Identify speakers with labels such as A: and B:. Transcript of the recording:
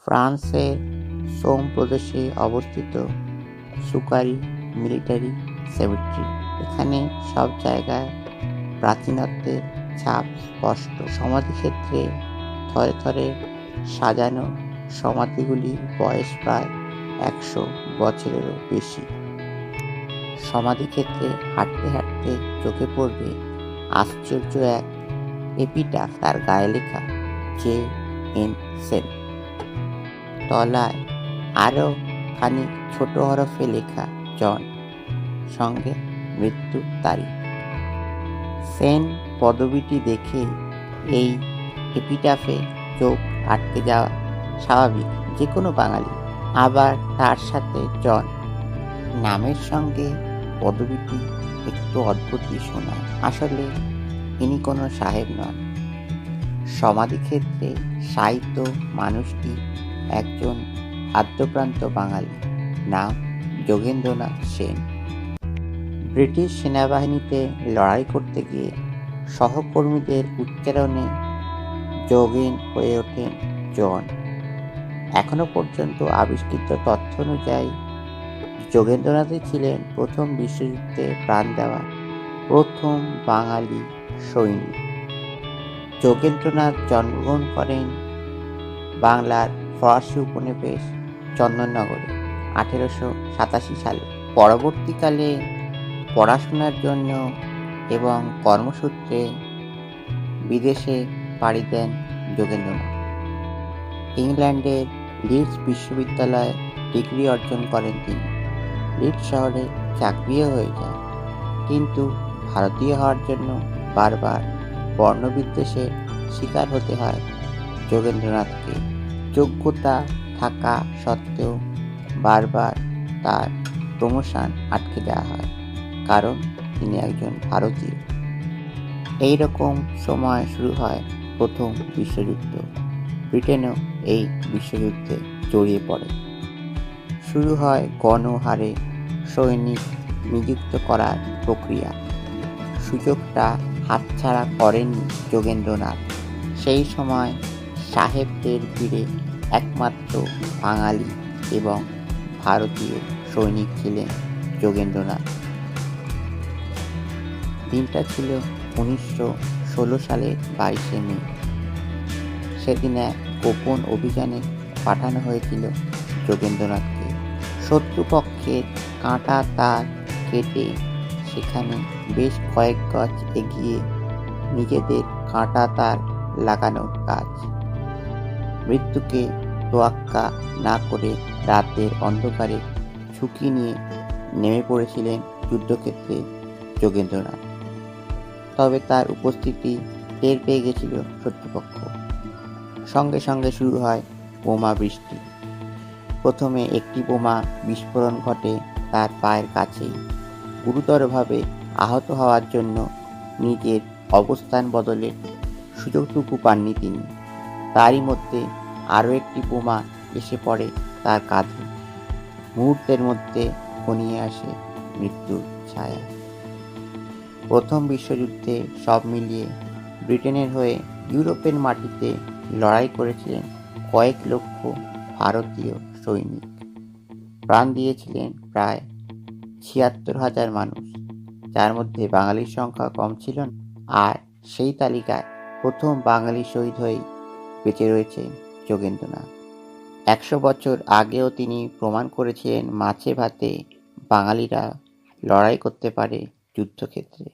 A: ফ্রান্সের সোম প্রদেশে অবস্থিত সুকারি মিলিটারি সেমেট্রি। এখানে সব জায়গায় প্রাচীনত্বের ছাপ স্পষ্ট। সমাধিক্ষেত্রে থরে থরে সাজানো সমাধিগুলির বয়স প্রায় 100 বছরেরও বেশি। সমাধিক্ষেত্রে হাঁটতে হাঁটতে চোখে পড়বে আশ্চর্য এক এপিটাফ। তার গায়ে লেখা J.N. সেন। তলায় আরো খানিক ছোট হরফে লেখা জন, সঙ্গে মৃত্যু তারিখ। সেন পদবিটি দেখে এই এপিটাফে চোখ আটকে যাওয়া স্বাভাবিক যে কোনো বাঙালি। আবার তার সাথে জন নামের সঙ্গে পদবিটি একটু অদ্ভুতই শোনায়। আসলে ইনি কোনো সাহেব নন। সমাধিক্ষেত্রে শায়িত মানুষটি একজন আদ্যপ্রান্ত বাঙালি, নাম যোগেন্দ্রনাথ সেন। ব্রিটিশ সেনাবাহিনীতে লড়াই করতে গিয়ে সহকর্মীদের উচ্চারণে যোগেন হয়ে ওঠেন জন। এখনো পর্যন্ত আবিষ্কৃত তথ্য অনুযায়ী যোগেন্দ্রনাথই ছিলেন প্রথম বিশ্বযুদ্ধে প্রাণ দেওয়া প্রথম বাঙালি সৈনিক। যোগেন্দ্রনাথ জন্মগ্রহণ করেন বাংলার ফরাসি উপনিবেশ চন্দননগরে 1887 সালে। পরবর্তীকালে পড়াশোনার জন্য এবং কর্মসূত্রে বিদেশে পাড়ি দেন যোগেন্দ্রনাথ। ইংল্যান্ডের লিডস বিশ্ববিদ্যালয়ে ডিগ্রি অর্জন করেন তিনি। লিডস শহরে চাকরিও হয়ে যায়, কিন্তু ভারতীয় হওয়ার জন্য বারবার বর্ণবিদ্বেষের শিকার হতে হয় যোগেন্দ্রনাথকে। যোগ্যতা থাকা সত্ত্বেও বারবার তার প্রমোশন আটকে দেওয়া হয়, কারণ তিনি একজন ভারতীয়। এইরকম সময় শুরু হয় প্রথম বিশ্বযুদ্ধ। ব্রিটেনও এই বিশ্বযুদ্ধে জড়িয়ে পড়ে। শুরু হয় গণহারে সৈনিক নিযুক্ত করার প্রক্রিয়া। সুযোগটা হাতছাড়া করেননি যোগেন্দ্রনাথ। সেই সময় সাহেবদের ভিড়ে একমাত্র বাঙালি এবং ভারতীয় সৈনিক ছিলেন যোগেন্দ্রনাথ। দিনটা ছিল 1916 সালের 22শে মে। সেদিন এক গোপন অভিযানে পাঠানো হয়েছিল যোগেন্দ্রনাথকে। শত্রুপক্ষের কাঁটা তার কেটে সেখানে বেশ কয়েক গজ এগিয়ে নিজেদের কাঁটা তার লাগানোর কাজ। মৃত্যুকে তোয়াক্কা না করে রাতের অন্ধকারে ঝুঁকি নিয়ে নেমে পড়েছিলেন যুদ্ধক্ষেত্রে যোগেন্দ্রনাথ। তবে তার উপস্থিতি টের পেয়ে গেছিল শত্রুপক্ষ। সঙ্গে সঙ্গে শুরু হয় বোমা বৃষ্টি। প্রথমে একটি বোমা বিস্ফোরণ ঘটে তার পায়ের কাছেই। গুরুতরভাবে আহত হওয়ার জন্য নিজের অবস্থান বদলের সুযোগটুকু পাননি তিনি। তারই মধ্যে আরও একটি বোমা এসে পড়ে তার কাঁধে। মুহূর্তের মধ্যে ঘনিয়ে আসে মৃত্যুর ছায়া। প্রথম বিশ্বযুদ্ধে সব মিলিয়ে ব্রিটেনের হয়ে ইউরোপের মাটিতে লড়াই করেছিলেন কয়েক লক্ষ ভারতীয় সৈনিক। প্রাণ দিয়েছিলেন প্রায় ৭৬,০০০ মানুষ, যার মধ্যে বাঙালির সংখ্যা কম ছিল না। আর সেই তালিকায় প্রথম বাঙালি শহীদ হয়ে বেঁচে রয়েছে যোগেন্দ্রনাথ। 100 বছর আগেও তিনি প্রমাণ করেছিলেন মাছে ভাতে বাঙালিরা লড়াই করতে পারে যুদ্ধক্ষেত্রে।